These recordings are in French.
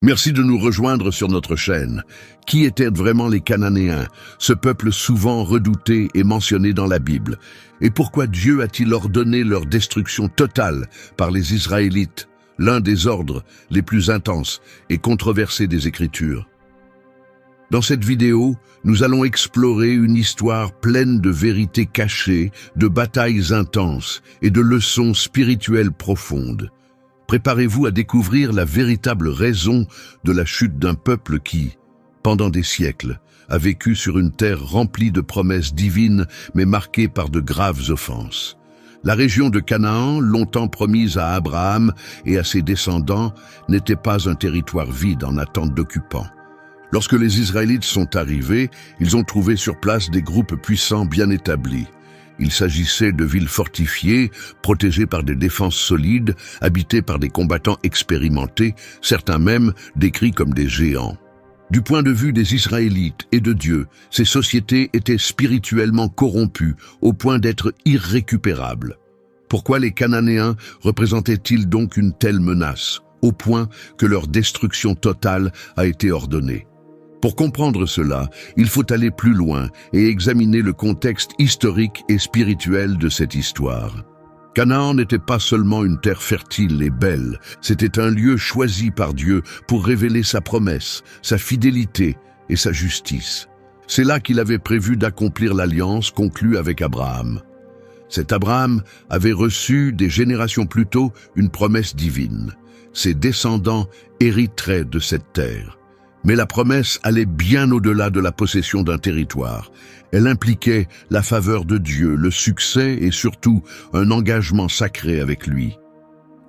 Merci de nous rejoindre sur notre chaîne. Qui étaient vraiment les Cananéens, ce peuple souvent redouté et mentionné dans la Bible? Et pourquoi Dieu a-t-il ordonné leur destruction totale par les Israélites, l'un des ordres les plus intenses et controversés des Écritures? Dans cette vidéo, nous allons explorer une histoire pleine de vérités cachées, de batailles intenses et de leçons spirituelles profondes. Préparez-vous à découvrir la véritable raison de la chute d'un peuple qui, pendant des siècles, a vécu sur une terre remplie de promesses divines mais marquée par de graves offenses. La région de Canaan, longtemps promise à Abraham et à ses descendants, n'était pas un territoire vide en attente d'occupants. Lorsque les Israélites sont arrivés, ils ont trouvé sur place des groupes puissants bien établis. Il s'agissait de villes fortifiées, protégées par des défenses solides, habitées par des combattants expérimentés, certains même décrits comme des géants. Du point de vue des Israélites et de Dieu, ces sociétés étaient spirituellement corrompues au point d'être irrécupérables. Pourquoi les Cananéens représentaient-ils donc une telle menace, au point que leur destruction totale a été ordonnée? Pour comprendre cela, il faut aller plus loin et examiner le contexte historique et spirituel de cette histoire. Canaan n'était pas seulement une terre fertile et belle, c'était un lieu choisi par Dieu pour révéler sa promesse, sa fidélité et sa justice. C'est là qu'il avait prévu d'accomplir l'alliance conclue avec Abraham. Cet Abraham avait reçu des générations plus tôt une promesse divine. Ses descendants hériteraient de cette terre. Mais la promesse allait bien au-delà de la possession d'un territoire. Elle impliquait la faveur de Dieu, le succès et surtout un engagement sacré avec lui.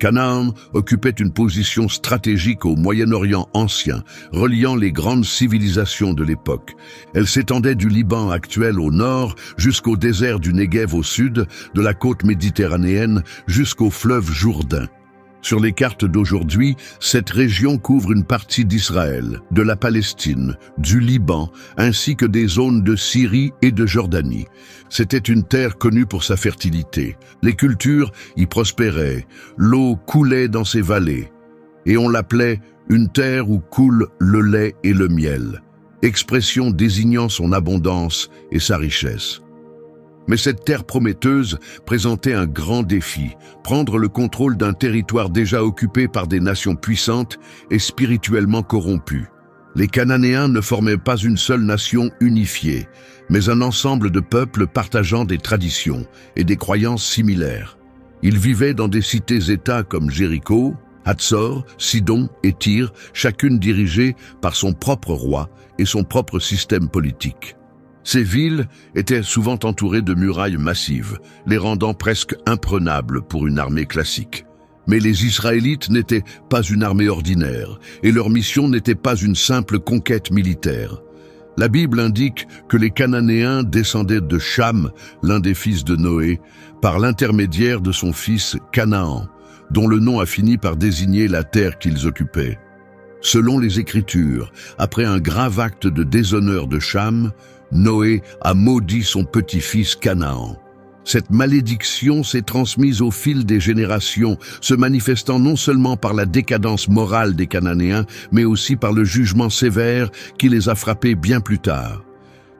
Canaan occupait une position stratégique au Moyen-Orient ancien, reliant les grandes civilisations de l'époque. Elle s'étendait du Liban actuel au nord jusqu'au désert du Negev au sud, de la côte méditerranéenne jusqu'au fleuve Jourdain. Sur les cartes d'aujourd'hui, cette région couvre une partie d'Israël, de la Palestine, du Liban, ainsi que des zones de Syrie et de Jordanie. C'était une terre connue pour sa fertilité. Les cultures y prospéraient, l'eau coulait dans ses vallées, et on l'appelait une terre où coule le lait et le miel, expression désignant son abondance et sa richesse. Mais cette terre prometteuse présentait un grand défi, prendre le contrôle d'un territoire déjà occupé par des nations puissantes et spirituellement corrompues. Les Cananéens ne formaient pas une seule nation unifiée, mais un ensemble de peuples partageant des traditions et des croyances similaires. Ils vivaient dans des cités-États comme Jéricho, Hatzor, Sidon et Tyr, chacune dirigée par son propre roi et son propre système politique. Ces villes étaient souvent entourées de murailles massives, les rendant presque imprenables pour une armée classique. Mais les Israélites n'étaient pas une armée ordinaire, et leur mission n'était pas une simple conquête militaire. La Bible indique que les Cananéens descendaient de Cham, l'un des fils de Noé, par l'intermédiaire de son fils Canaan, dont le nom a fini par désigner la terre qu'ils occupaient. Selon les Écritures, après un grave acte de déshonneur de Cham, Noé a maudit son petit-fils Canaan. Cette malédiction s'est transmise au fil des générations, se manifestant non seulement par la décadence morale des Cananéens, mais aussi par le jugement sévère qui les a frappés bien plus tard.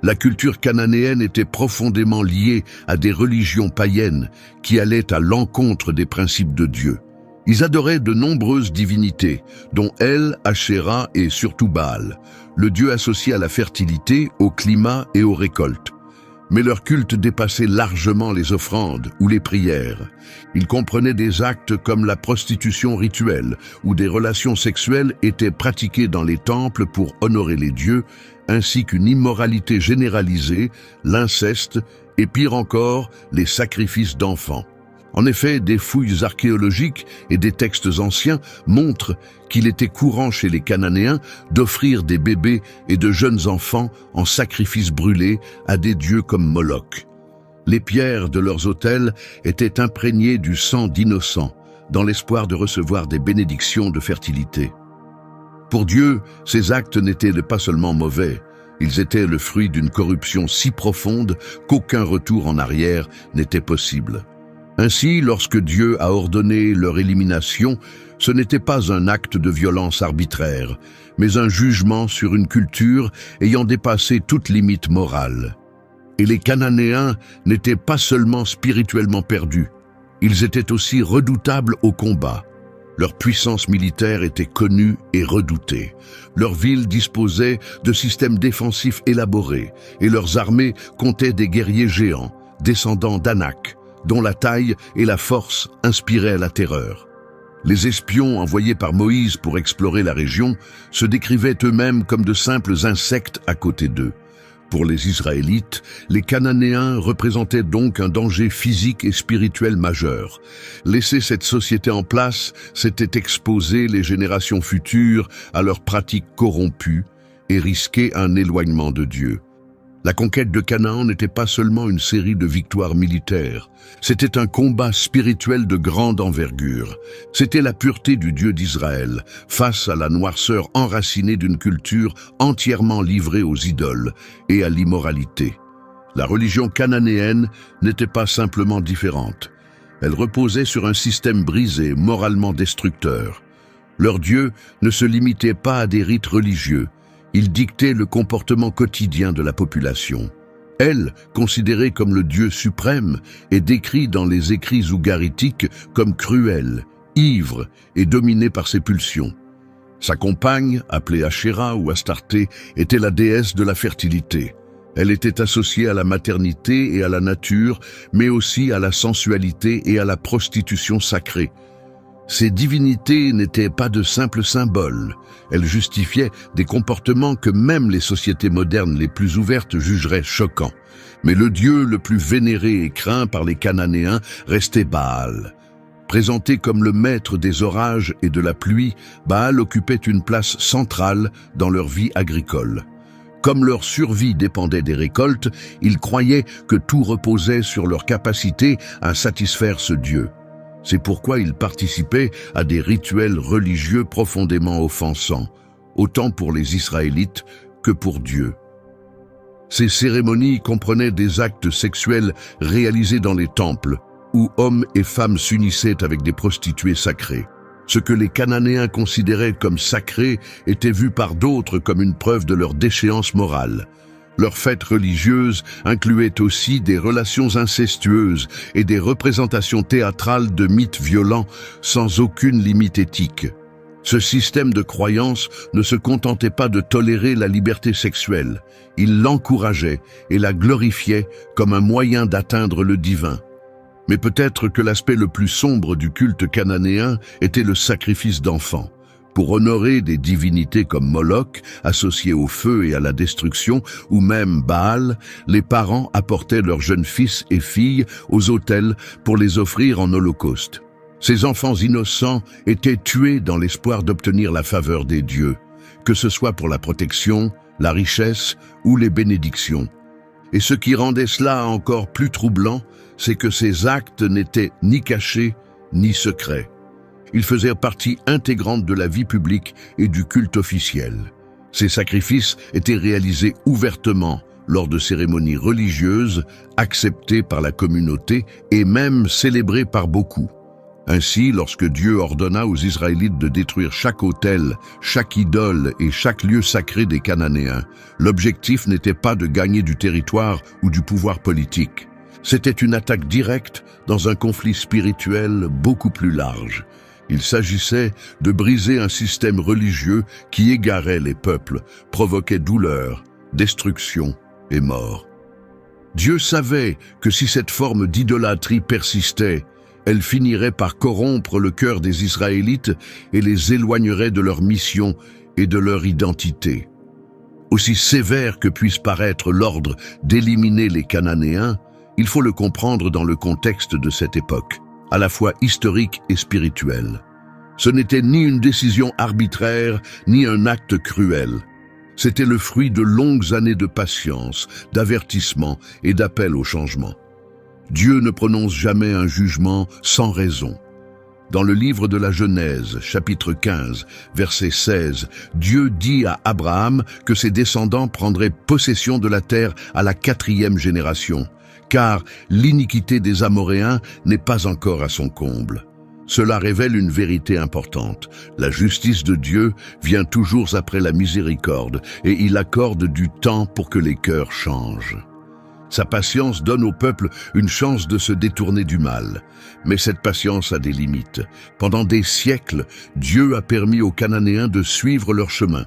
La culture cananéenne était profondément liée à des religions païennes qui allaient à l'encontre des principes de Dieu. Ils adoraient de nombreuses divinités, dont El, Ashéra et surtout Baal, le dieu associé à la fertilité, au climat et aux récoltes. Mais leur culte dépassait largement les offrandes ou les prières. Ils comprenaient des actes comme la prostitution rituelle, où des relations sexuelles étaient pratiquées dans les temples pour honorer les dieux, ainsi qu'une immoralité généralisée, l'inceste et pire encore, les sacrifices d'enfants. En effet, des fouilles archéologiques et des textes anciens montrent qu'il était courant chez les Cananéens d'offrir des bébés et de jeunes enfants en sacrifices brûlés à des dieux comme Moloch. Les pierres de leurs autels étaient imprégnées du sang d'innocents, dans l'espoir de recevoir des bénédictions de fertilité. Pour Dieu, ces actes n'étaient pas seulement mauvais, ils étaient le fruit d'une corruption si profonde qu'aucun retour en arrière n'était possible. Ainsi, lorsque Dieu a ordonné leur élimination, ce n'était pas un acte de violence arbitraire, mais un jugement sur une culture ayant dépassé toute limite morale. Et les Cananéens n'étaient pas seulement spirituellement perdus, ils étaient aussi redoutables au combat. Leur puissance militaire était connue et redoutée. Leurs villes disposaient de systèmes défensifs élaborés et leurs armées comptaient des guerriers géants, descendants d'Anak, dont la taille et la force inspiraient la terreur. Les espions envoyés par Moïse pour explorer la région se décrivaient eux-mêmes comme de simples insectes à côté d'eux. Pour les Israélites, les Cananéens représentaient donc un danger physique et spirituel majeur. Laisser cette société en place, c'était exposer les générations futures à leurs pratiques corrompues et risquer un éloignement de Dieu. La conquête de Canaan n'était pas seulement une série de victoires militaires, c'était un combat spirituel de grande envergure. C'était la pureté du Dieu d'Israël face à la noirceur enracinée d'une culture entièrement livrée aux idoles et à l'immoralité. La religion cananéenne n'était pas simplement différente. Elle reposait sur un système brisé, moralement destructeur. Leur Dieu ne se limitait pas à des rites religieux. Il dictait le comportement quotidien de la population. Elle, considérée comme le Dieu suprême, est décrite dans les écrits ougaritiques comme cruelle, ivre et dominée par ses pulsions. Sa compagne, appelée Ashéra ou Astarté, était la déesse de la fertilité. Elle était associée à la maternité et à la nature, mais aussi à la sensualité et à la prostitution sacrée. Ces divinités n'étaient pas de simples symboles. Elles justifiaient des comportements que même les sociétés modernes les plus ouvertes jugeraient choquants. Mais le dieu le plus vénéré et craint par les Cananéens restait Baal. Présenté comme le maître des orages et de la pluie, Baal occupait une place centrale dans leur vie agricole. Comme leur survie dépendait des récoltes, ils croyaient que tout reposait sur leur capacité à satisfaire ce dieu. C'est pourquoi ils participaient à des rituels religieux profondément offensants, autant pour les Israélites que pour Dieu. Ces cérémonies comprenaient des actes sexuels réalisés dans les temples, où hommes et femmes s'unissaient avec des prostituées sacrées. Ce que les Cananéens considéraient comme sacré était vu par d'autres comme une preuve de leur déchéance morale. Leurs fêtes religieuses incluaient aussi des relations incestueuses et des représentations théâtrales de mythes violents sans aucune limite éthique. Ce système de croyance ne se contentait pas de tolérer la liberté sexuelle, il l'encourageait et la glorifiait comme un moyen d'atteindre le divin. Mais peut-être que l'aspect le plus sombre du culte cananéen était le sacrifice d'enfants. Pour honorer des divinités comme Moloch, associées au feu et à la destruction, ou même Baal, les parents apportaient leurs jeunes fils et filles aux autels pour les offrir en holocauste. Ces enfants innocents étaient tués dans l'espoir d'obtenir la faveur des dieux, que ce soit pour la protection, la richesse ou les bénédictions. Et ce qui rendait cela encore plus troublant, c'est que ces actes n'étaient ni cachés ni secrets. Ils faisaient partie intégrante de la vie publique et du culte officiel. Ces sacrifices étaient réalisés ouvertement lors de cérémonies religieuses, acceptées par la communauté et même célébrées par beaucoup. Ainsi, lorsque Dieu ordonna aux Israélites de détruire chaque autel, chaque idole et chaque lieu sacré des Cananéens, l'objectif n'était pas de gagner du territoire ou du pouvoir politique. C'était une attaque directe dans un conflit spirituel beaucoup plus large. Il s'agissait de briser un système religieux qui égarait les peuples, provoquait douleur, destruction et mort. Dieu savait que si cette forme d'idolâtrie persistait, elle finirait par corrompre le cœur des Israélites et les éloignerait de leur mission et de leur identité. Aussi sévère que puisse paraître l'ordre d'éliminer les Cananéens, il faut le comprendre dans le contexte de cette époque, à la fois historique et spirituel. Ce n'était ni une décision arbitraire, ni un acte cruel. C'était le fruit de longues années de patience, d'avertissement et d'appel au changement. Dieu ne prononce jamais un jugement sans raison. Dans le livre de la Genèse, chapitre 15, verset 16, Dieu dit à Abraham que ses descendants prendraient possession de la terre à la 4e génération, car l'iniquité des Amoréens n'est pas encore à son comble. Cela révèle une vérité importante. La justice de Dieu vient toujours après la miséricorde et il accorde du temps pour que les cœurs changent. Sa patience donne au peuple une chance de se détourner du mal. Mais cette patience a des limites. Pendant des siècles, Dieu a permis aux Cananéens de suivre leur chemin.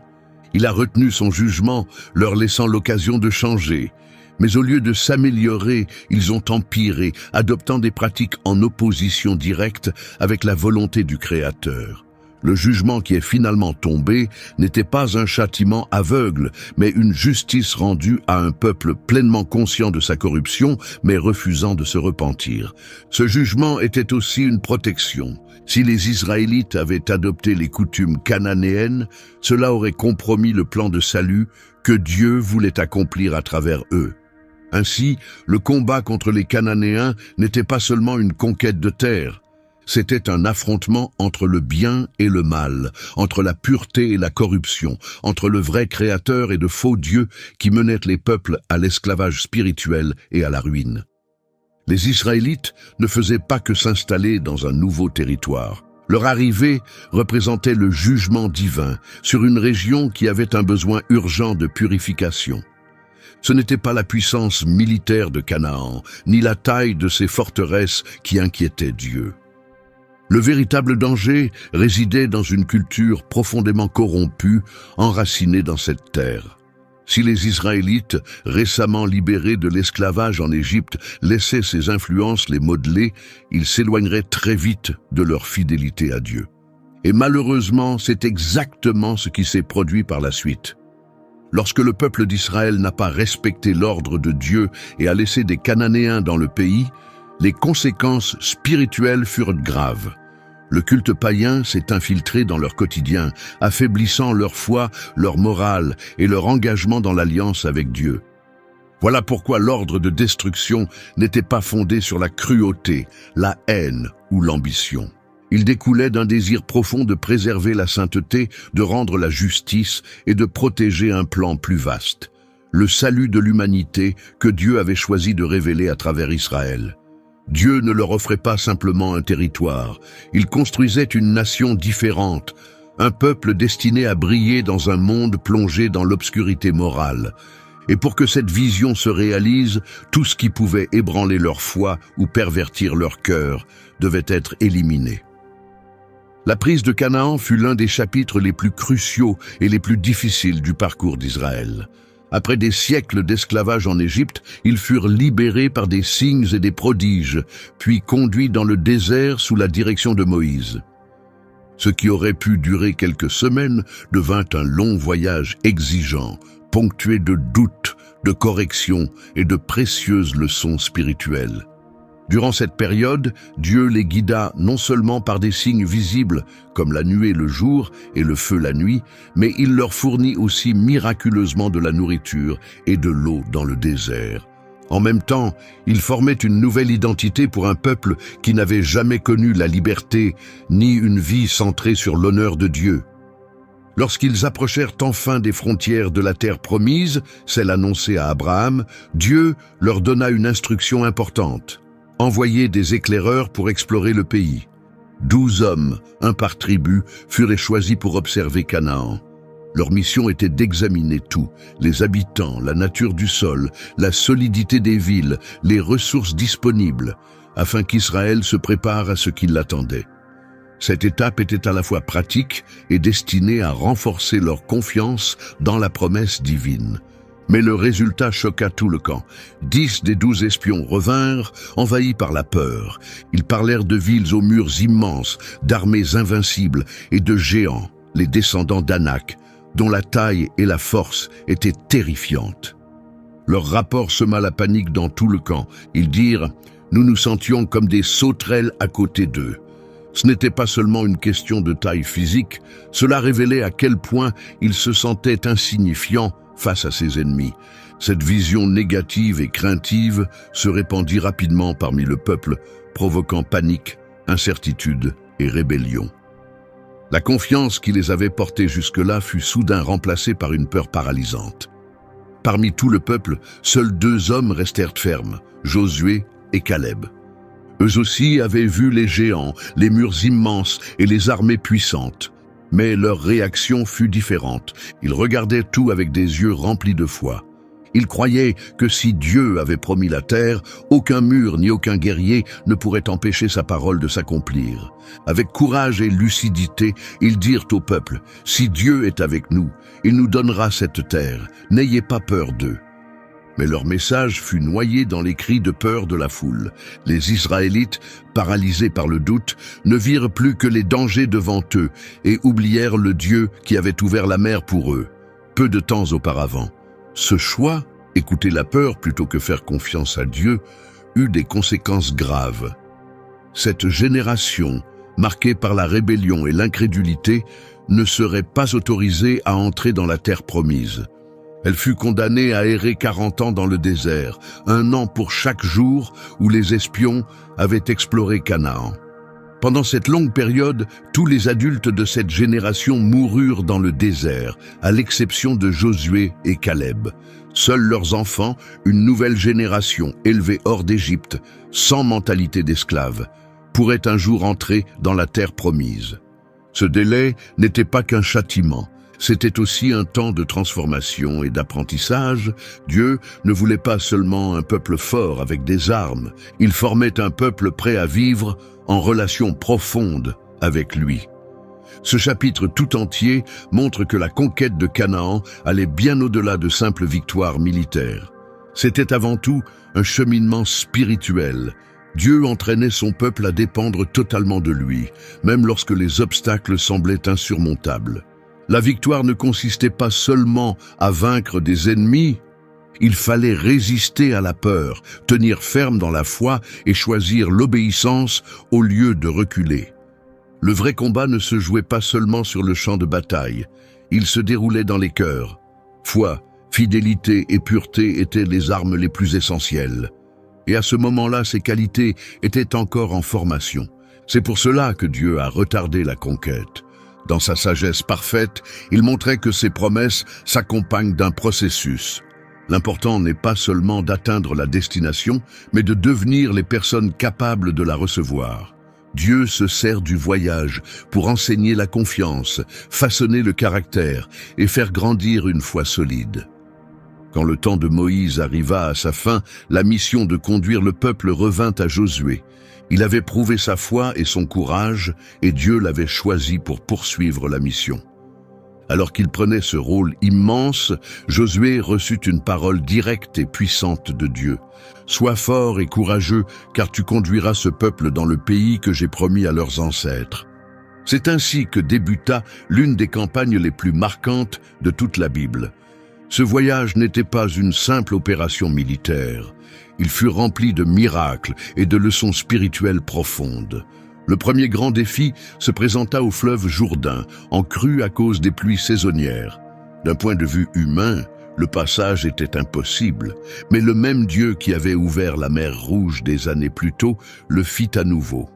Il a retenu son jugement, leur laissant l'occasion de changer. Mais au lieu de s'améliorer, ils ont empiré, adoptant des pratiques en opposition directe avec la volonté du Créateur. Le jugement qui est finalement tombé n'était pas un châtiment aveugle, mais une justice rendue à un peuple pleinement conscient de sa corruption, mais refusant de se repentir. Ce jugement était aussi une protection. Si les Israélites avaient adopté les coutumes cananéennes, cela aurait compromis le plan de salut que Dieu voulait accomplir à travers eux. Ainsi, le combat contre les Cananéens n'était pas seulement une conquête de terre. C'était un affrontement entre le bien et le mal, entre la pureté et la corruption, entre le vrai créateur et de faux dieux qui menaient les peuples à l'esclavage spirituel et à la ruine. Les Israélites ne faisaient pas que s'installer dans un nouveau territoire. Leur arrivée représentait le jugement divin sur une région qui avait un besoin urgent de purification. Ce n'était pas la puissance militaire de Canaan, ni la taille de ses forteresses qui inquiétaient Dieu. Le véritable danger résidait dans une culture profondément corrompue, enracinée dans cette terre. Si les Israélites, récemment libérés de l'esclavage en Égypte, laissaient ces influences les modeler, ils s'éloigneraient très vite de leur fidélité à Dieu. Et malheureusement, c'est exactement ce qui s'est produit par la suite. Lorsque le peuple d'Israël n'a pas respecté l'ordre de Dieu et a laissé des Cananéens dans le pays, les conséquences spirituelles furent graves. Le culte païen s'est infiltré dans leur quotidien, affaiblissant leur foi, leur morale et leur engagement dans l'alliance avec Dieu. Voilà pourquoi l'ordre de destruction n'était pas fondé sur la cruauté, la haine ou l'ambition. Il découlait d'un désir profond de préserver la sainteté, de rendre la justice et de protéger un plan plus vaste, le salut de l'humanité que Dieu avait choisi de révéler à travers Israël. Dieu ne leur offrait pas simplement un territoire, il construisait une nation différente, un peuple destiné à briller dans un monde plongé dans l'obscurité morale. Et pour que cette vision se réalise, tout ce qui pouvait ébranler leur foi ou pervertir leur cœur devait être éliminé. La prise de Canaan fut l'un des chapitres les plus cruciaux et les plus difficiles du parcours d'Israël. Après des siècles d'esclavage en Égypte, ils furent libérés par des signes et des prodiges, puis conduits dans le désert sous la direction de Moïse. Ce qui aurait pu durer quelques semaines devint un long voyage exigeant, ponctué de doutes, de corrections et de précieuses leçons spirituelles. Durant cette période, Dieu les guida non seulement par des signes visibles, comme la nuée le jour et le feu la nuit, mais il leur fournit aussi miraculeusement de la nourriture et de l'eau dans le désert. En même temps, ils formaient une nouvelle identité pour un peuple qui n'avait jamais connu la liberté, ni une vie centrée sur l'honneur de Dieu. Lorsqu'ils approchèrent enfin des frontières de la terre promise, celle annoncée à Abraham, Dieu leur donna une instruction importante. Envoyer des éclaireurs pour explorer le pays. 12 hommes, un par tribu, furent choisis pour observer Canaan. Leur mission était d'examiner tout, les habitants, la nature du sol, la solidité des villes, les ressources disponibles, afin qu'Israël se prépare à ce qui l'attendait. Cette étape était à la fois pratique et destinée à renforcer leur confiance dans la promesse divine. Mais le résultat choqua tout le camp. 10 des 12 espions revinrent, envahis par la peur. Ils parlèrent de villes aux murs immenses, d'armées invincibles et de géants, les descendants d'Anak, dont la taille et la force étaient terrifiantes. Leur rapport sema la panique dans tout le camp. Ils dirent « Nous nous sentions comme des sauterelles à côté d'eux ». Ce n'était pas seulement une question de taille physique, cela révélait à quel point ils se sentaient insignifiants face à ses ennemis. Cette vision négative et craintive se répandit rapidement parmi le peuple, provoquant panique, incertitude et rébellion. La confiance qui les avait portés jusque-là fut soudain remplacée par une peur paralysante. Parmi tout le peuple, seuls 2 hommes restèrent fermes, Josué et Caleb. Eux aussi avaient vu les géants, les murs immenses et les armées puissantes. Mais leur réaction fut différente. Ils regardaient tout avec des yeux remplis de foi. Ils croyaient que si Dieu avait promis la terre, aucun mur ni aucun guerrier ne pourrait empêcher sa parole de s'accomplir. Avec courage et lucidité, ils dirent au peuple, « Si Dieu est avec nous, il nous donnera cette terre. N'ayez pas peur d'eux. » Mais leur message fut noyé dans les cris de peur de la foule. Les Israélites, paralysés par le doute, ne virent plus que les dangers devant eux et oublièrent le Dieu qui avait ouvert la mer pour eux, peu de temps auparavant. Ce choix, écouter la peur plutôt que faire confiance à Dieu, eut des conséquences graves. Cette génération, marquée par la rébellion et l'incrédulité, ne serait pas autorisée à entrer dans la terre promise. Elle fut condamnée à errer 40 ans dans le désert, 1 an pour chaque jour où les espions avaient exploré Canaan. Pendant cette longue période, tous les adultes de cette génération moururent dans le désert, à l'exception de Josué et Caleb. Seuls leurs enfants, une nouvelle génération élevée hors d'Égypte, sans mentalité d'esclave, pourraient un jour entrer dans la terre promise. Ce délai n'était pas qu'un châtiment. C'était aussi un temps de transformation et d'apprentissage. Dieu ne voulait pas seulement un peuple fort avec des armes, il formait un peuple prêt à vivre en relation profonde avec lui. Ce chapitre tout entier montre que la conquête de Canaan allait bien au-delà de simples victoires militaires. C'était avant tout un cheminement spirituel. Dieu entraînait son peuple à dépendre totalement de lui, même lorsque les obstacles semblaient insurmontables. La victoire ne consistait pas seulement à vaincre des ennemis, il fallait résister à la peur, tenir ferme dans la foi et choisir l'obéissance au lieu de reculer. Le vrai combat ne se jouait pas seulement sur le champ de bataille, il se déroulait dans les cœurs. Foi, fidélité et pureté étaient les armes les plus essentielles. Et à ce moment-là, ces qualités étaient encore en formation. C'est pour cela que Dieu a retardé la conquête. Dans sa sagesse parfaite, il montrait que ses promesses s'accompagnent d'un processus. L'important n'est pas seulement d'atteindre la destination, mais de devenir les personnes capables de la recevoir. Dieu se sert du voyage pour enseigner la confiance, façonner le caractère et faire grandir une foi solide. Quand le temps de Moïse arriva à sa fin, la mission de conduire le peuple revint à Josué. Il avait prouvé sa foi et son courage, et Dieu l'avait choisi pour poursuivre la mission. Alors qu'il prenait ce rôle immense, Josué reçut une parole directe et puissante de Dieu. « Sois fort et courageux, car tu conduiras ce peuple dans le pays que j'ai promis à leurs ancêtres. » C'est ainsi que débuta l'une des campagnes les plus marquantes de toute la Bible. Ce voyage n'était pas une simple opération militaire. Il fut rempli de miracles et de leçons spirituelles profondes. Le premier grand défi se présenta au fleuve Jourdain, en crue à cause des pluies saisonnières. D'un point de vue humain, le passage était impossible, mais le même Dieu qui avait ouvert la mer Rouge des années plus tôt le fit à nouveau.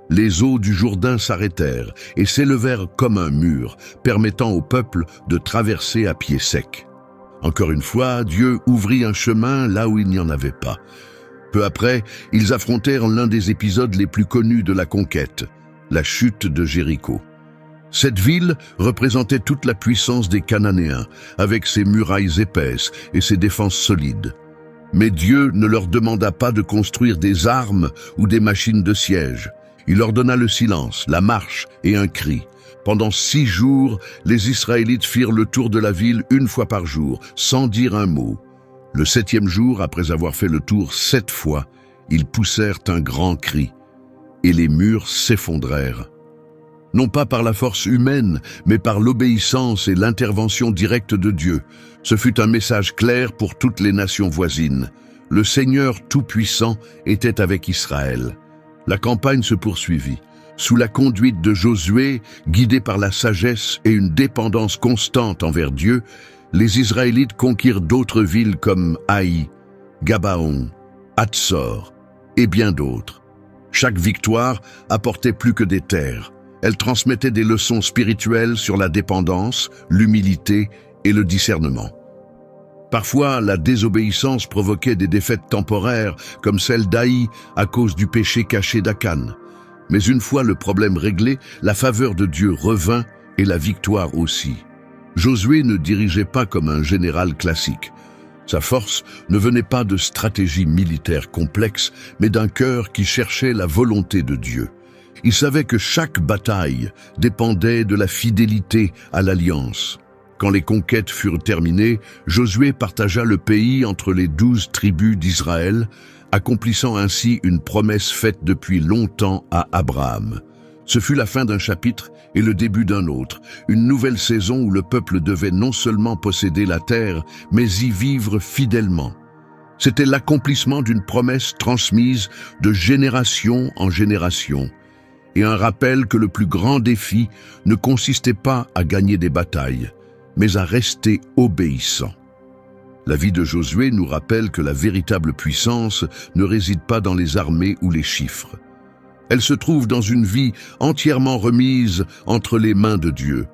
Les eaux du Jourdain s'arrêtèrent et s'élevèrent comme un mur, permettant au peuple de traverser à pied sec. Encore une fois, Dieu ouvrit un chemin là où il n'y en avait pas. Peu après, ils affrontèrent l'un des épisodes les plus connus de la conquête, la chute de Jéricho. Cette ville représentait toute la puissance des Cananéens, avec ses murailles épaisses et ses défenses solides. Mais Dieu ne leur demanda pas de construire des armes ou des machines de siège. Il leur donna le silence, la marche et un cri. Pendant 6 jours, les Israélites firent le tour de la ville 1 fois par jour, sans dire un mot. Le 7e jour, après avoir fait le tour 7 fois, ils poussèrent un grand cri, et les murs s'effondrèrent. Non pas par la force humaine, mais par l'obéissance et l'intervention directe de Dieu. Ce fut un message clair pour toutes les nations voisines. Le Seigneur Tout-Puissant était avec Israël. La campagne se poursuivit. Sous la conduite de Josué, guidé par la sagesse et une dépendance constante envers Dieu, les Israélites conquirent d'autres villes comme Haï, Gabaon, Hatzor et bien d'autres. Chaque victoire apportait plus que des terres. Elle transmettait des leçons spirituelles sur la dépendance, l'humilité et le discernement. Parfois, la désobéissance provoquait des défaites temporaires, comme celle d'Aï à cause du péché caché d'Akan. Mais une fois le problème réglé, la faveur de Dieu revint et la victoire aussi. Josué ne dirigeait pas comme un général classique. Sa force ne venait pas de stratégies militaires complexes, mais d'un cœur qui cherchait la volonté de Dieu. Il savait que chaque bataille dépendait de la fidélité à l'alliance. Quand les conquêtes furent terminées, Josué partagea le pays entre les 12 tribus d'Israël, accomplissant ainsi une promesse faite depuis longtemps à Abraham. Ce fut la fin d'un chapitre et le début d'un autre, une nouvelle saison où le peuple devait non seulement posséder la terre, mais y vivre fidèlement. C'était l'accomplissement d'une promesse transmise de génération en génération, et un rappel que le plus grand défi ne consistait pas à gagner des batailles, mais à rester obéissant. La vie de Josué nous rappelle que la véritable puissance ne réside pas dans les armées ou les chiffres. Elle se trouve dans une vie entièrement remise entre les mains de Dieu.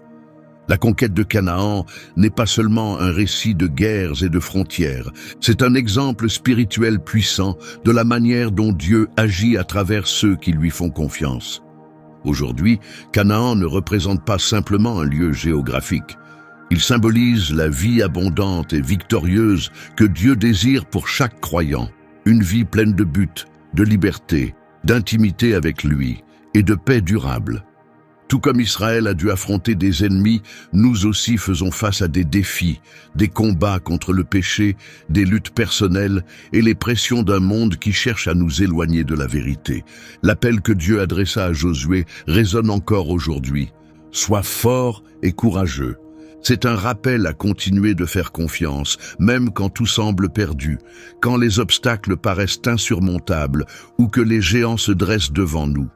La conquête de Canaan n'est pas seulement un récit de guerres et de frontières, c'est un exemple spirituel puissant de la manière dont Dieu agit à travers ceux qui lui font confiance. Aujourd'hui, Canaan ne représente pas simplement un lieu géographique. Il symbolise la vie abondante et victorieuse que Dieu désire pour chaque croyant, une vie pleine de buts, de liberté, d'intimité avec lui et de paix durable. Tout comme Israël a dû affronter des ennemis, nous aussi faisons face à des défis, des combats contre le péché, des luttes personnelles et les pressions d'un monde qui cherche à nous éloigner de la vérité. L'appel que Dieu adressa à Josué résonne encore aujourd'hui. Sois fort et courageux. C'est un rappel à continuer de faire confiance, même quand tout semble perdu, quand les obstacles paraissent insurmontables ou que les géants se dressent devant nous.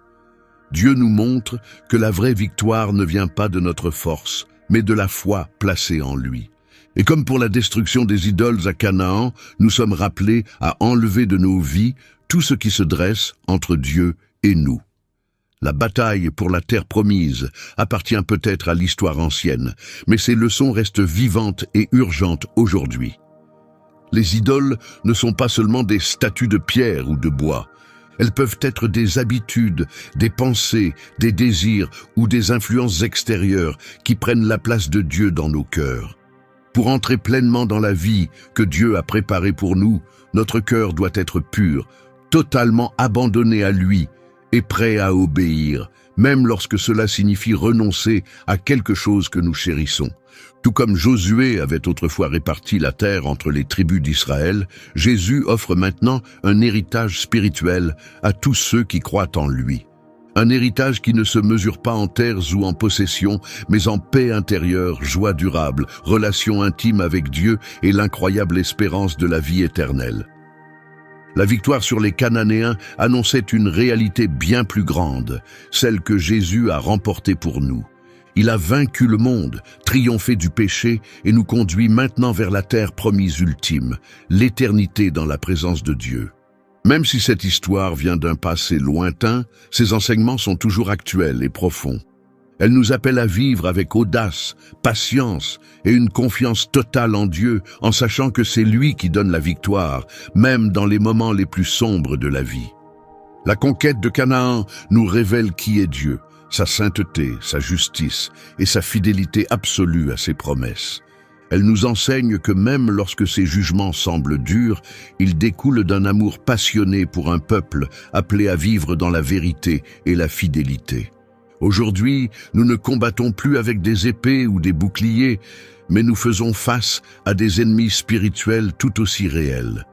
Dieu nous montre que la vraie victoire ne vient pas de notre force, mais de la foi placée en lui. Et comme pour la destruction des idoles à Canaan, nous sommes rappelés à enlever de nos vies tout ce qui se dresse entre Dieu et nous. La bataille pour la terre promise appartient peut-être à l'histoire ancienne, mais ces leçons restent vivantes et urgentes aujourd'hui. Les idoles ne sont pas seulement des statues de pierre ou de bois. Elles peuvent être des habitudes, des pensées, des désirs ou des influences extérieures qui prennent la place de Dieu dans nos cœurs. Pour entrer pleinement dans la vie que Dieu a préparée pour nous, notre cœur doit être pur, totalement abandonné à lui et prêt à obéir, même lorsque cela signifie renoncer à quelque chose que nous chérissons. Tout comme Josué avait autrefois réparti la terre entre les tribus d'Israël, Jésus offre maintenant un héritage spirituel à tous ceux qui croient en lui. Un héritage qui ne se mesure pas en terres ou en possessions, mais en paix intérieure, joie durable, relation intime avec Dieu et l'incroyable espérance de la vie éternelle. La victoire sur les Cananéens annonçait une réalité bien plus grande, celle que Jésus a remportée pour nous. Il a vaincu le monde, triomphé du péché et nous conduit maintenant vers la terre promise ultime, l'éternité dans la présence de Dieu. Même si cette histoire vient d'un passé lointain, ses enseignements sont toujours actuels et profonds. Elle nous appelle à vivre avec audace, patience et une confiance totale en Dieu, en sachant que c'est lui qui donne la victoire, même dans les moments les plus sombres de la vie. La conquête de Canaan nous révèle qui est Dieu, sa sainteté, sa justice et sa fidélité absolue à ses promesses. Elle nous enseigne que même lorsque ses jugements semblent durs, ils découlent d'un amour passionné pour un peuple appelé à vivre dans la vérité et la fidélité. Aujourd'hui, nous ne combattons plus avec des épées ou des boucliers, mais nous faisons face à des ennemis spirituels tout aussi réels.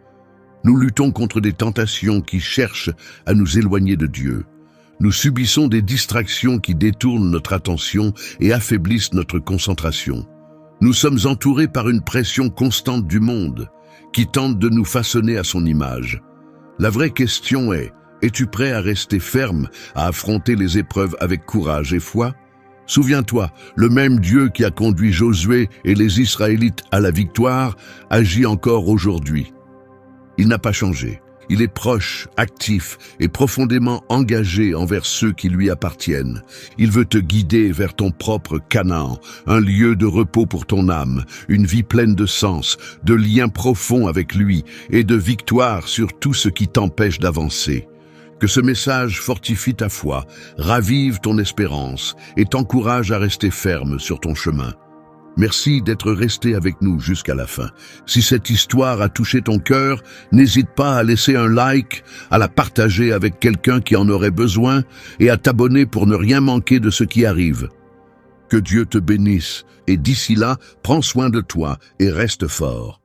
Nous luttons contre des tentations qui cherchent à nous éloigner de Dieu. Nous subissons des distractions qui détournent notre attention et affaiblissent notre concentration. Nous sommes entourés par une pression constante du monde, qui tente de nous façonner à son image. La vraie question est: es-tu prêt à rester ferme, à affronter les épreuves avec courage et foi? Souviens-toi, le même Dieu qui a conduit Josué et les Israélites à la victoire agit encore aujourd'hui. Il n'a pas changé. Il est proche, actif et profondément engagé envers ceux qui lui appartiennent. Il veut te guider vers ton propre Canaan, un lieu de repos pour ton âme, une vie pleine de sens, de liens profonds avec lui et de victoire sur tout ce qui t'empêche d'avancer. Que ce message fortifie ta foi, ravive ton espérance et t'encourage à rester ferme sur ton chemin. Merci d'être resté avec nous jusqu'à la fin. Si cette histoire a touché ton cœur, n'hésite pas à laisser un like, à la partager avec quelqu'un qui en aurait besoin et à t'abonner pour ne rien manquer de ce qui arrive. Que Dieu te bénisse et d'ici là, prends soin de toi et reste fort.